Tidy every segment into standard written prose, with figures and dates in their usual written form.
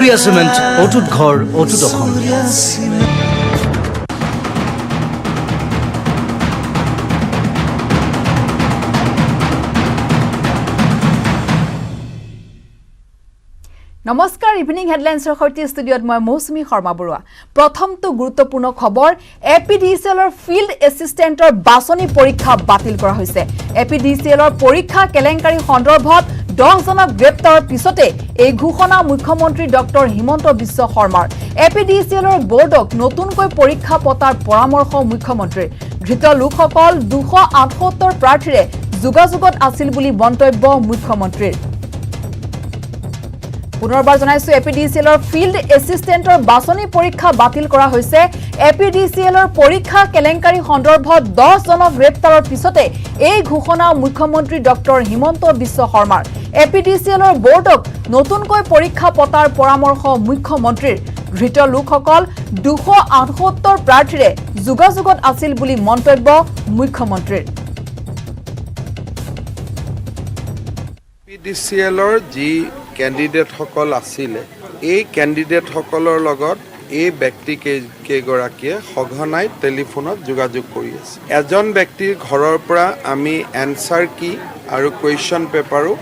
Cement, অটুট ঘৰ, অটুট অসম। নমস্কাৰ ইভিনিং হেডলাইন্সৰ সৈতে ষ্টুডিঅ'ত মই মৌচুমী শৰ্মা বৰুৱা। প্ৰথমটো গুৰুত্বপূৰ্ণ খবৰ, APDCLৰ ফিল্ড এছিষ্টেণ্টৰ বাছনি পৰীক্ষা বাতিল কৰা হৈছে। APDCLৰ পৰীক্ষা কেলেংকাৰী সন্দৰ্ভত 10 জনক গ্ৰেপ্তাৰৰ পিছতে এই ঘোষণা মুখ্যমন্ত্ৰী ডক্টৰ হিমন্ত বিশ্ব শৰ্মাৰ। APDCLৰ বৰ্ডক নতুনকৈ পৰীক্ষা পতাৰ পৰামৰ্শ মুখ্যমন্ত্ৰীৰ। ধৃত লোকসকল 278 প্ৰাৰ্থীৰে যোগাযোগত আছিল বুলি মন্তব্য মুখ্যমন্ত্ৰীৰ। পুনৰবাৰ জনাইছো APDCLৰ ফিল্ড এছিষ্টেণ্টৰ বাছনি পৰীক্ষা বাতিল কৰা হৈছে। APDCLৰ পৰীক্ষা কেলেংকাৰী সন্দৰ্ভত 10 জনক গ্ৰেপ্তাৰৰ পিছতে এই ঘোষণা মুখ্যমন্ত্ৰী ডক্টৰ হিমন্ত বিশ্ব শৰ্মাৰ। APDCLৰ বৰ্ডক নতুনকৈ পৰীক্ষা পতাৰ পৰামৰ্শ মুখ্যমন্ত্ৰীৰ। ধৃত লোকসকল 278 প্ৰাৰ্থীৰে যোগাযোগত আছিল বুলি মন্তব্য মুখ্যমন্ত্ৰীৰ। APDCLৰ যি কেণ্ডিডেট সকল আছিলে এই কেণ্ডিডেট সকলৰ লগত এই ব্যক্তি কেইগৰাকীয়ে সঘনাই টেলিফোনত যোগাযোগ কৰি আছে। এজন ব্যক্তিৰ ঘৰৰ পৰা আমি এনসাৰ কি আৰু কুৱেশ্যন পেপাৰো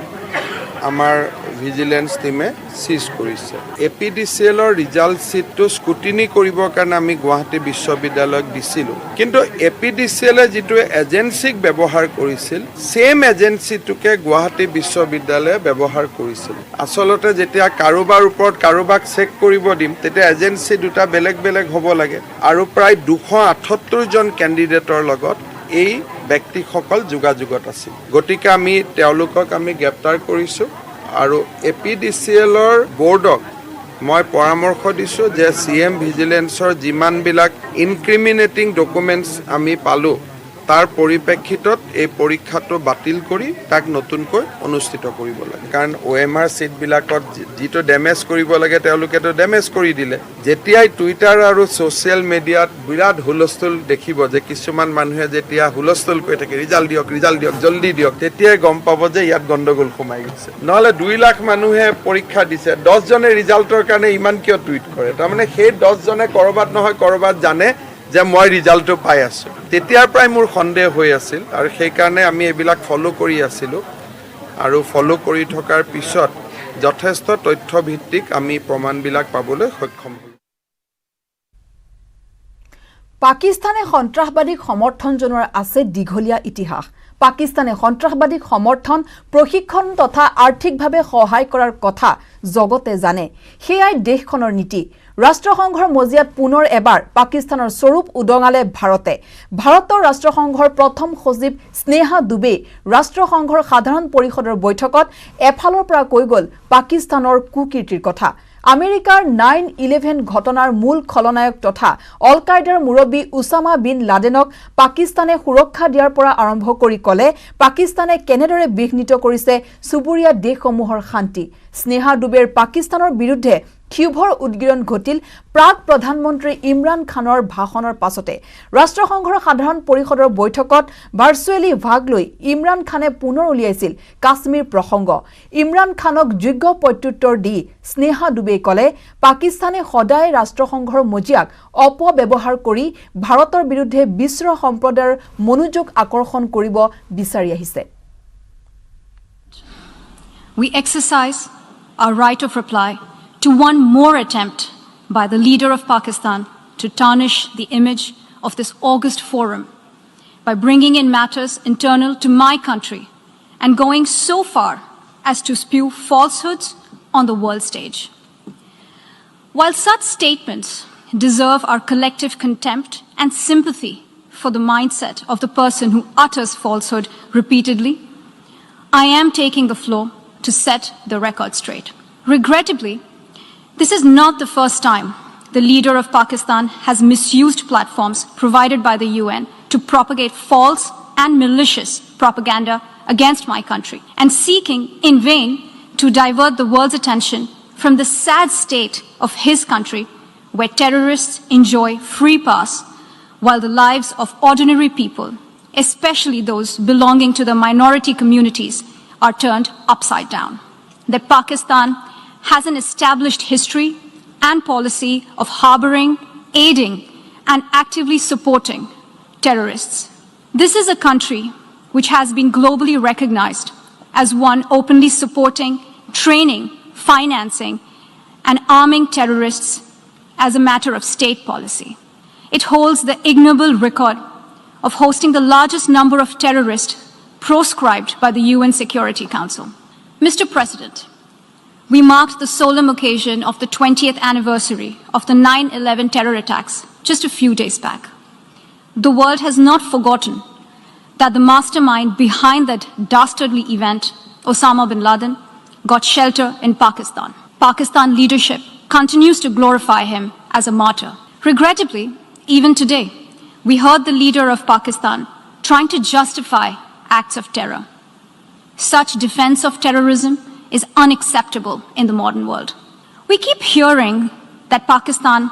আমাৰ ভিজিলেন্স টিমে সিজ কৰিছে। APDCLৰ ৰিজাল্ট শ্বীটটো স্কুটিনি কৰিবৰ কাৰণে আমি গুৱাহাটী বিশ্ববিদ্যালয়ক দিছিলোঁ, কিন্তু APDCLে যিটো এজেঞ্চিক ব্যৱহাৰ কৰিছিল সেম এজেঞ্চিটোকে গুৱাহাটী বিশ্ববিদ্যালয়ে ব্যৱহাৰ কৰিছিল। আচলতে যেতিয়া কাৰোবাৰ ওপৰত কাৰোবাক চেক কৰিব দিম তেতিয়া এজেঞ্চি দুটা বেলেগ বেলেগ হ'ব লাগে, আৰু প্ৰায় 278 জন কেণ্ডিডেটৰ লগত এই ব্যক্তিসকল যোগাযোগত আছিল। গতিকে আমি তেওঁলোকক আমি গ্ৰেপ্তাৰ কৰিছোঁ আৰু APDCLৰ বৰ্ডক মই পৰামৰ্শ দিছোঁ যে CM ভিজিলেন্সৰ যিমানবিলাক ইনক্ৰিমিনেটিং ডকুমেণ্টছ আমি পালোঁ তাৰ পৰিপ্ৰেক্ষিতত এই পৰীক্ষাটো বাতিল কৰি তাক নতুনকৈ অনুষ্ঠিত কৰিব লাগে। কাৰণ OMR ছিটবিলাকত যিটো ডেমেজ কৰিব লাগে তেওঁলোকেতো ডেমেজ কৰি দিলে। যেতিয়াই টুইটাৰ আৰু ছ'চিয়েল মিডিয়াত বিৰাট হুলস্থুল দেখিব যে কিছুমান মানুহে যেতিয়া হুলস্থুল কৰি থাকে ৰিজাল্ট দিয়ক জল্দি দিয়ক, তেতিয়াই গম পাব যে ইয়াত গণ্ডগোল সোমাই গৈছে। নহ'লে 2 লাখ মানুহে পৰীক্ষা দিছে, 10 জনে ৰিজাল্টৰ কাৰণে ইমান কিয় টুইট কৰে? তাৰমানে সেই 10 জনে ক'ৰবাত নহয় ক'ৰবাত জানে যে মই ৰিজাল্টটো পাই আছোঁ। তেতিয়াৰ পৰাই মোৰ সন্দেহ হৈ আছিল আৰু সেইকাৰণে আমি এইবিলাক ফ'ল' কৰি আছিলোঁ, আৰু ফ'ল' কৰি থকাৰ পিছত যথেষ্ট তথ্যভিত্তিক আমি প্ৰমাণবিলাক পাবলৈ সক্ষম হ'লোঁ। পাকিস্তানে সন্ত্ৰাসবাদীক সমৰ্থন জনোৱাৰ আছে দীঘলীয়া ইতিহাস। পাকিস্তানে সন্ত্ৰাসবাদীক সমৰ্থন, প্ৰশিক্ষণ তথা আৰ্থিকভাৱে সহায় কৰাৰ কথা জগতে জানে। সেয়াই দেশখনৰ নীতি। ৰাষ্ট্ৰসংঘৰ মজিয়াত পুনৰ এবাৰ পাকিস্তানৰ স্বৰূপ উদঙালে ভাৰতে। ভাৰতৰ ৰাষ্ট্ৰসংঘৰ প্ৰথম সচিব স্নেহা দুবে ৰাষ্ট্ৰসংঘৰ সাধাৰণ পৰিষদৰ বৈঠকত এফালৰ পৰা কৈ গ'ল পাকিস্তানৰ কুকীৰ্তিৰ কথা। আমেৰিকাৰ 9/11 ঘটনাৰ মূল খলনায়ক তথা অল কায়দাৰ মুৰব্বী উছামা বিন লাডেনক পাকিস্তানে সুৰক্ষা দিয়াৰ পৰা আৰম্ভ কৰি ক'লে পাকিস্তানে কেনেদৰে বিঘ্নিত কৰিছে চুবুৰীয়া দেশসমূহৰ শান্তি। স্নেহা দুবেৰ পাকিস্তানৰ বিৰুদ্ধে ক্ষোভৰ উদ্গিৰণ ঘটিল প্ৰাক প্ৰধানমন্ত্ৰী ইমৰান খানৰ ভাষণৰ পাছতে। ৰাষ্ট্ৰসংঘৰ সাধাৰণ পৰিষদৰ বৈঠকত ভাৰ্চুৱেলি ভাগ লৈ ইমৰান খানে পুনৰ উলিয়াইছিল কাশ্মীৰ প্ৰসংগ। ইমৰান খানক যোগ্য প্ৰত্যুত্তৰ দি স্নেহা দুবে ক'লে পাকিস্তানে সদায় ৰাষ্ট্ৰসংঘৰ মজিয়াক অপব্যৱহাৰ কৰি ভাৰতৰ বিৰুদ্ধে বিশ্ব সম্প্ৰদায়ৰ মনোযোগ আকৰ্ষণ কৰিব বিচাৰি আহিছে। We exercise our right of reply to one more attempt by the leader of Pakistan to tarnish the image of this august forum by bringing in matters internal to my country and going so far as to spew falsehoods on the world stage. While such statements deserve our collective contempt and sympathy for the mindset of the person who utters falsehood repeatedly, I am taking the floor to set the record straight. Regrettably, this is not the first time the leader of Pakistan has misused platforms provided by the UN to propagate false and malicious propaganda against my country, and seeking in vain to divert the world's attention from the sad state of his country, where terrorists enjoy free pass while the lives of ordinary people, especially those belonging to the minority communities, are turned upside down. That Pakistan has an established history and policy of harboring, aiding, and actively supporting terrorists. This is a country which has been globally recognized as one openly supporting, training, financing, and arming terrorists as a matter of state policy. It holds the ignoble record of hosting the largest number of terrorists proscribed by the UN Security Council. Mr. President, we marked the solemn occasion of the 20th anniversary of the 9/11 terror attacks just a few days back. The world has not forgotten that the mastermind behind that dastardly event, Osama bin Laden, got shelter in Pakistan. Pakistan leadership continues to glorify him as a martyr. Regrettably, even today, we heard the leader of Pakistan trying to justify acts of terror. Such defense of terrorism is unacceptable in the modern world. We keep hearing that Pakistan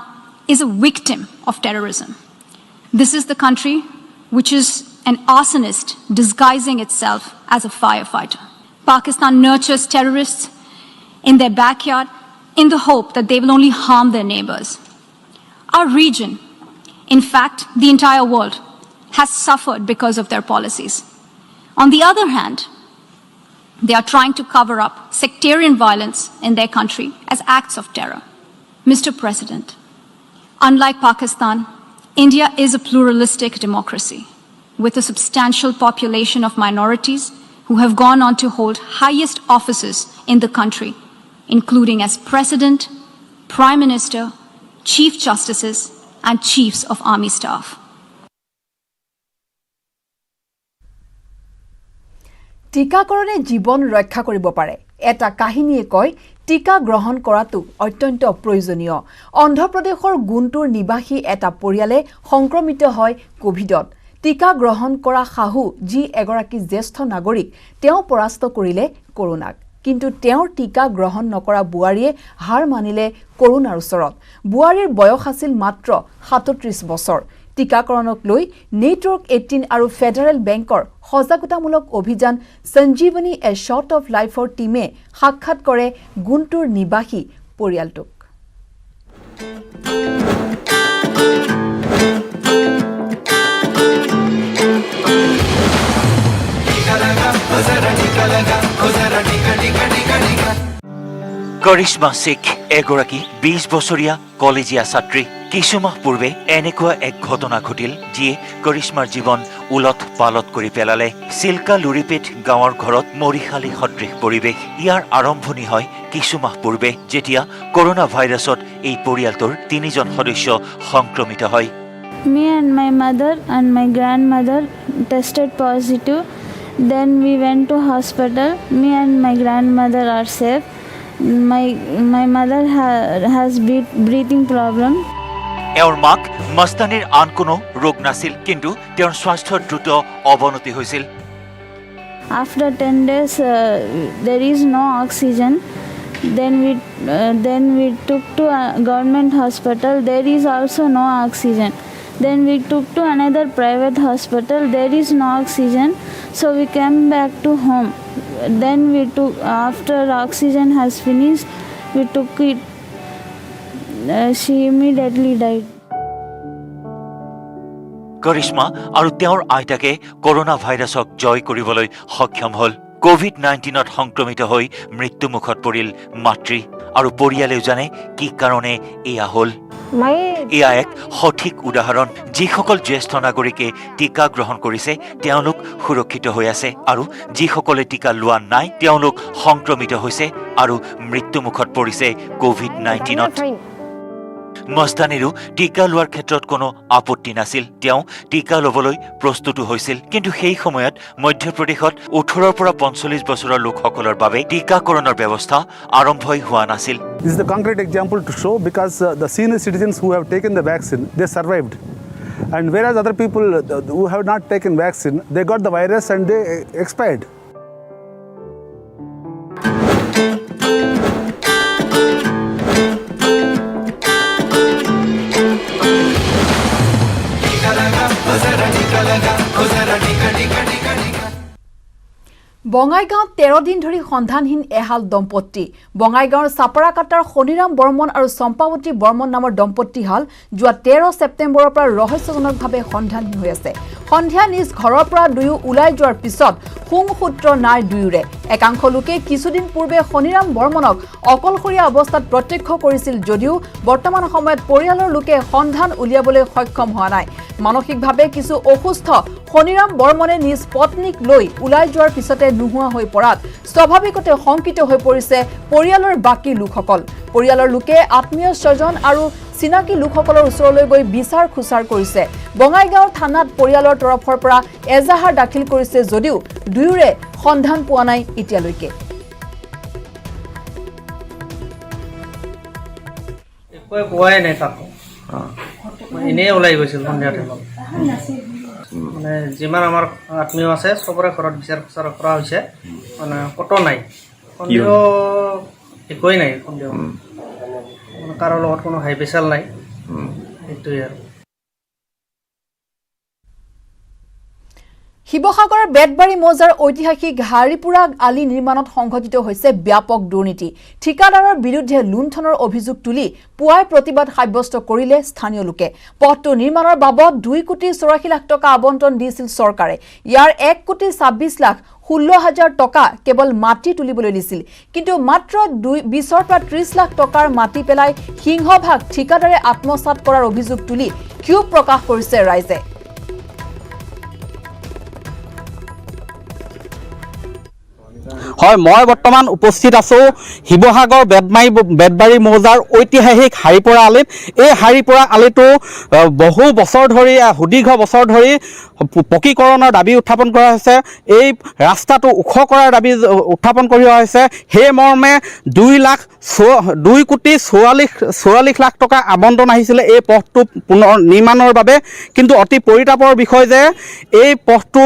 is a victim of terrorism. This is the country which is an arsonist disguising itself as a firefighter. Pakistan nurtures terrorists in their backyard in the hope that they will only harm their neighbors. Our region, in fact, the entire world, has suffered because of their policies. On the other hand, they are trying to cover up sectarian violence in their country as acts of terror. Mr. President, unlike Pakistan, India is a pluralistic democracy with a substantial population of minorities who have gone on to hold highest offices in the country, including as President, Prime Minister, Chief Justices, and Chiefs of Army Staff. টিকাকৰণে জীৱন ৰক্ষা কৰিব পাৰে এটা কাহিনীয়ে কয় টিকা গ্ৰহণ কৰাটো অত্যন্ত প্ৰয়োজনীয় অন্ধ্ৰপ্ৰদেশৰ গুণ্টুৰ নিবাসী এটা পৰিয়ালে সংক্ৰমিত হয় কোভিডত টিকা গ্ৰহণ কৰা সাহু যি এগৰাকী জ্যেষ্ঠ নাগৰিক তেওঁ পৰাস্ত কৰিলে কৰোনাক কিন্তু তেওঁৰ টিকা গ্ৰহণ নকৰা বুৱাৰীয়ে হাৰ মানিলে কৰোনাৰ ওচৰত বুৱাৰীৰ বয়স আছিল মাত্ৰ 37 বছৰ টিকাকৰণক লৈ নেটৱৰ্ক 18 আৰু ফেডাৰেল বেংকৰ সজাগতামূলক অভিযান সঞ্জীৱনী এ শৰ্ট অফ লাইফৰ টিমে সাক্ষাৎ কৰে গুণ্টুৰ নিবাসী পৰিয়ালটোক কৰিশ্মা সিক এগৰাকী 20 বছৰীয়া কলেজীয়া ছাত্ৰী কিছুমাহ পূৰ্বে এনেকুৱা এক ঘটনা ঘটিল যিয়ে কৰিশ্মাৰ জীৱন উলট পালট কৰি পেলালে চিল্কা লুৰিপেট গাঁৱৰ ঘৰত মৰিশালী সদৃশ পৰিৱেশ ইয়াৰ আৰম্ভণি হয় কিছুমাহ পূৰ্বে যেতিয়া কৰোনা ভাইৰাছত এই পৰিয়ালটোৰ 3জন সদস্য সংক্ৰমিত হয় Me and my mother and my grandmother tested positive. Then we went to hospital. Me and my grandmother are safe. My mother has breathing problem. এওঁৰ মাক মস্তানীৰ আন কোনো ৰোগ নাছিল কিন্তু তেওঁৰ স্বাস্থ্যৰ দ্ৰুত অৱনতি হৈছিল After 10 days there is no oxygen. Then we took to a government hospital. There is also no oxygen. Then we took to another private hospital. There is no oxygen. So we came back to home. Then we took, after oxygen has finished, we took it. She immediately died. Karishma আৰু তেওঁৰ আইতাকে corona ভাইৰাছক জয় কৰিবলৈ সক্ষম হ'ল কোভিড-19ত সংক্ৰমিত হৈ মৃত্যুমুখত পৰিল মাতৃ আৰু পৰিয়ালেও জানে কি কাৰণে এয়া হ'ল এয়া এক সঠিক উদাহৰণ যিসকল জ্যেষ্ঠ নাগৰিকে টিকা গ্ৰহণ কৰিছে তেওঁলোক সুৰক্ষিত হৈ আছে আৰু যিসকলে টিকা লোৱা নাই তেওঁলোক সংক্ৰমিত হৈছে আৰু মৃত্যুমুখত পৰিছে কোভিড-19ত মস্তানীৰো টিকা লোৱাৰ ক্ষেত্ৰত কোনো আপত্তি নাছিল তেওঁ টিকা ল'বলৈ প্ৰস্তুত হৈছিল কিন্তু সেই সময়ত মধ্যপ্ৰদেশত 18 পৰা 45 বছৰৰ লোকসকলৰ বাবে টিকাকৰণৰ ব্যৱস্থা আৰম্ভই হোৱা নাছিল This is the concrete example to show because the senior citizens who have taken the vaccine they survived and whereas other people who have not taken vaccine they got the virus and they expired বঙাইগাঁৱত 13 দিন ধৰি সন্ধানহীন এহাল দম্পতি বঙাইগাঁৱৰ চাপৰাকাটাৰ শনিৰাম বৰ্মন আৰু চম্পাৱতী বৰ্মন নামৰ দম্পতিহাল যোৱা 13 ছেপ্টেম্বৰৰ পৰা ৰহস্যজনকভাৱে সন্ধানহীন হৈ আছে সন্ধিয়া নিজ ঘৰৰ পৰা দুয়ো ওলাই যোৱাৰ পিছত সূত্ৰ নাই দুয়োৰে একাংশ লোকে কিছুদিন পূৰ্বে শনিৰাম বৰ্মনক অকলশৰীয়া অৱস্থাত প্ৰত্যক্ষ কৰিছিল যদিও বৰ্তমান সময়ত পৰিয়ালৰ লোকে সন্ধান উলিয়াবলৈ সক্ষম হোৱা নাই মানসিকভাৱে কিছু অসুস্থ শনিৰাম বৰ্মনে নিজ পত্নীক লৈ ওলাই যোৱাৰ পিছতে নোহোৱা হৈ পৰাত স্বাভাৱিকতে শংকিত হৈ পৰিছে পৰিয়ালৰ বাকী লোকসকল পৰিয়ালৰ লোকে আত্মীয় স্বজন আৰু চিনাকি লোকসকলৰ ওচৰলৈ গৈ বিচাৰ খুচাৰ কৰিছে বঙাইগাঁও থানাত পৰিয়ালৰ তৰফৰ পৰা এজাহাৰ দাখিল কৰিছে যদিও দুয়োৰে সন্ধান পোৱা নাই এতিয়ালৈকে একোৱে পোৱাই নাই তাত এনেই ওলাই গৈছিল সন্ধিয়া টাইমত মানে যিমান আমাৰ আত্মীয় আছে চবৰে ঘৰত বিচাৰ খুচাৰ কৰা হৈছে মানে ক'তো নাই সন্দেহ একোৱেই নাই সন্দেহ কাৰো লগত কোনো হাই প্ৰেছাৰ নাই সেইটোৱে আৰু শিৱসাগৰৰ বেতবাৰী মৌজাৰ ঐতিহাসিক হাৰিপুৰা আলি নিৰ্মাণত সংঘটিত হৈছে ব্যাপক দুৰ্নীতি ঠিকাদাৰৰ বিৰুদ্ধে লুণ্ঠনৰ অভিযোগ তুলি পুৱাই প্ৰতিবাদ সাব্যস্ত কৰিলে স্থানীয় লোকে পথটো নিৰ্মাণৰ বাবদ 2 কোটি 84 লাখ টকা আবণ্টন দিছিল চৰকাৰে ইয়াৰ 1 কোটি 26 লাখ 16,000 টকা কেৱল মাটি তুলিবলৈ দিছিল কিন্তু মাত্ৰ 20 পৰা 30 লাখ টকাৰ মাটি পেলাই সিংহভাগ ঠিকাদাৰে আত্মসাৎ কৰাৰ অভিযোগ তুলি ক্ষোভ প্ৰকাশ কৰিছে ৰাইজে হয় মই বৰ্তমান উপস্থিত আছো শিৱসাগৰ বেতবাৰী মৌজাৰ ঐতিহাসিক হাৰিপৰা আলিত এই হাৰিপৰা আলিটো বহু বছৰ ধৰি সুদীৰ্ঘ বছৰ ধৰি পকীকৰণৰ দাবী উত্থাপন কৰা হৈছে এই ৰাস্তাটো ওখ কৰাৰ দাবী উত্থাপন কৰি হৈছে সেই মৰ্মে 2 কোটি 44 লাখ টকা আবণ্টন আহিছিলে এই পথটো পুনৰ নিৰ্মাণৰ বাবে কিন্তু অতি পৰিতাপৰ বিষয় যে এই পথটো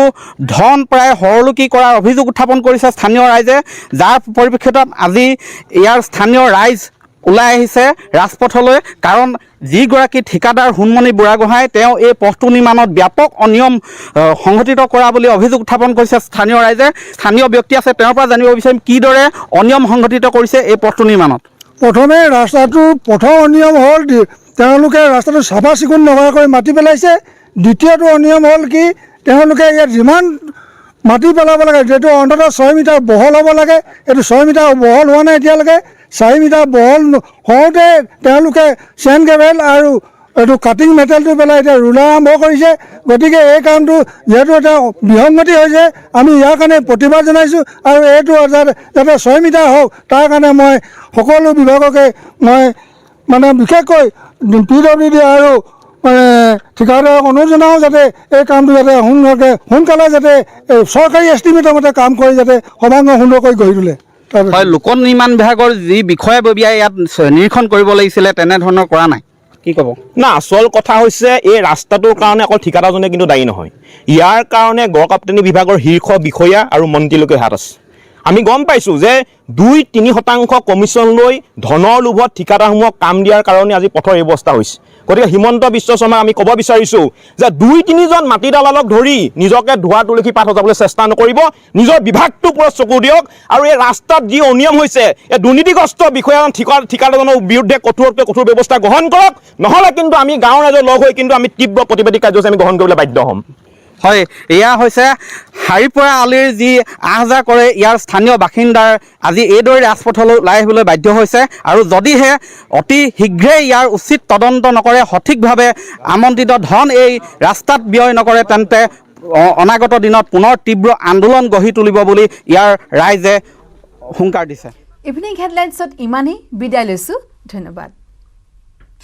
ধন প্ৰায় হৰলুকি কৰাৰ অভিযোগ উত্থাপন কৰিছে স্থানীয় ৰাইজে যাৰ পৰিপ্ৰেক্ষিতত আজি ইয়াৰ স্থানীয় ৰাইজ ওলাই আহিছে ৰাজপথলৈ কাৰণ যিগৰাকী ঠিকাদাৰ হুনমণি বুঢ়াগোহাঁই তেওঁ এই পথটো নিৰ্মাণত ব্যাপক অনিয়ম সংঘটিত কৰা বুলি অভিযোগ উত্থাপন কৰিছে স্থানীয় ৰাইজে স্থানীয় ব্যক্তি আছে তেওঁৰ পৰা জানিব বিচাৰিম কিদৰে অনিয়ম সংঘটিত কৰিছে এই পথটো নিৰ্মাণত প্ৰথমে ৰাস্তাটো প্ৰথম অনিয়ম হ'ল তেওঁলোকে ৰাস্তাটো চাফা চিকুণ নকৰাকৈ মাটি পেলাইছে দ্বিতীয়টো অনিয়ম হ'ল কি তেওঁলোকে ইয়াত যিমান মাটি পেলাব লাগে যিহেতু অন্ততঃ 6 মিটাৰ বহল হ'ব লাগে এইটো 6 মিটাৰ বহল হোৱা নাই এতিয়ালৈকে 4 মিটাৰ বহল হওঁতে তেওঁলোকে চেন গ্ৰেভেল আৰু এইটো কাটিং মেটেলটো পেলাই এতিয়া ৰুলাৰ আৰম্ভ কৰিছে গতিকে এই কামটো যিহেতু এটা বিসংগতি হৈছে আমি ইয়াৰ কাৰণে প্ৰতিবাদ জনাইছোঁ আৰু এইটো যাতে 6 মিটাৰ হওক তাৰ কাৰণে মই সকলো বিভাগকে মই মানে বিশেষকৈ PWD আৰু মানে ঠিকাদাৰক অনুৰোধ জনাওঁ যাতে এই কামটো যাতে সোনকালে যাতে চৰকাৰী এষ্টিমেটৰ মতে কাম কৰি যাতে সৰ্বাংগ সুন্দৰকৈ গঢ়ি তোলে হয় লোক নিৰ্মাণ বিভাগৰ যি বিষয়ববীয়াই ইয়াত নিৰীক্ষণ কৰিব লাগিছিলে তেনেধৰণৰ কৰা নাই কি ক'ব না আচল কথা হৈছে এই ৰাস্তাটোৰ কাৰণে অকল ঠিকাদাৰজনে কিন্তু দায়ী নহয় ইয়াৰ কাৰণে গড়কাপ্তানি বিভাগৰ শীৰ্ষ বিষয়া আৰু মন্ত্ৰীলৈকে হাত আছে আমি গম পাইছোঁ যে 2-3% কমিশ্যন লৈ ধনৰ লোভত ঠিকাদাৰসমূহক কাম দিয়াৰ কাৰণে আজি পথৰ এই অৱস্থা হৈছে গতিকে হিমন্ত বিশ্ব শৰ্মাক আমি ক'ব বিচাৰিছোঁ যে 2-3জন মাটি দালালক ধৰি নিজকে ধোৱা তুলসী পাত সজাবলৈ চেষ্টা নকৰিব নিজৰ বিভাগটো ওপৰত চকু দিয়ক আৰু এই ৰাস্তাত যি অনিয়ম হৈছে এই দুৰ্নীতিগ্ৰস্ত বিষয়া ঠিকাদাৰজনৰ বিৰুদ্ধে কঠোৰতকৈ কঠোৰ ব্যৱস্থা গ্ৰহণ কৰক নহ'লে কিন্তু আমি গাঁৱৰ ৰাইজৰ লগ হৈ কিন্তু আমি তীব্ৰ প্ৰতিবাদী কাৰ্যসূচী আমি গ্ৰহণ কৰিবলৈ বাধ্য হ'ম হয় এয়া হৈছে হাৰিপৰা আলিৰ যি আহজা কৰে ইয়াৰ স্থানীয় বাসিন্দাৰ আজি এইদৰে ৰাজপথলৈ ওলাই আহিবলৈ বাধ্য হৈছে আৰু যদিহে অতি শীঘ্ৰেই ইয়াৰ উচিত তদন্ত নকৰে সঠিকভাৱে আমন্ত্ৰিত ধন এই ৰাস্তাত ব্যয় নকৰে তেন্তে অনাগত দিনত পুনৰ তীব্ৰ আন্দোলন গঢ়ি তুলিব বুলি ইয়াৰ ৰাইজে হুংকাৰ দিছে ইভিনিং হেডলাইন্সত ইমানেই বিদায় লৈছোঁ ধন্যবাদ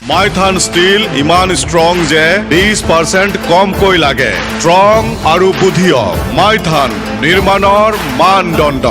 মাইথান ষ্টীল ইমান ষ্ট্ৰং যে 20% কমকৈ লাগে ষ্ট্ৰং আৰু বুদ্ধিয়ক মাইথান নিৰ্মাণৰ মানদণ্ড